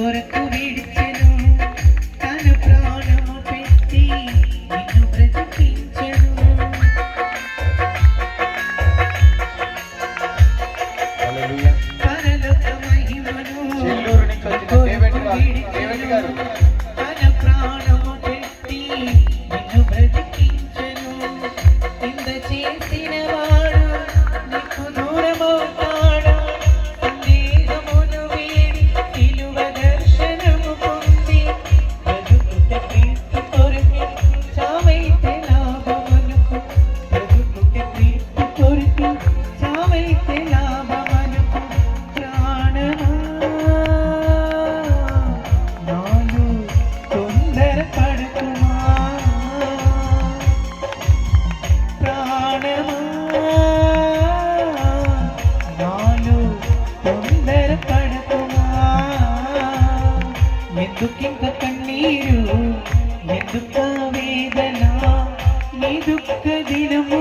కొరకు విడిచెను తన ప్రాణము పెట్టి నిన్ను బ్రతికించెను. పరలోక మహిమను కొరకు విడిచెను తన ప్రాణము పెట్టి నిన్ను బ్రతికించెను. ఇంత చేసిన వాడు నీకు దూరమవుతాడు. సందేహమును వీడి నిలువ దర్శనము పొంది బ్రతుకుట క్రీస్తు కొరకే చావైతే లాభమనుకు. బ్రతుకుట క్రీస్తు కొరకే చావైతే లాభమనుకు. ప్రాణమా నాలో తొందరపడకుమా. ప్రాణమా నాలో తొందరపడకుమా. ఎందుకింక కన్నీరు, ఎందుక వేదన, నీ దుఃఖ దినము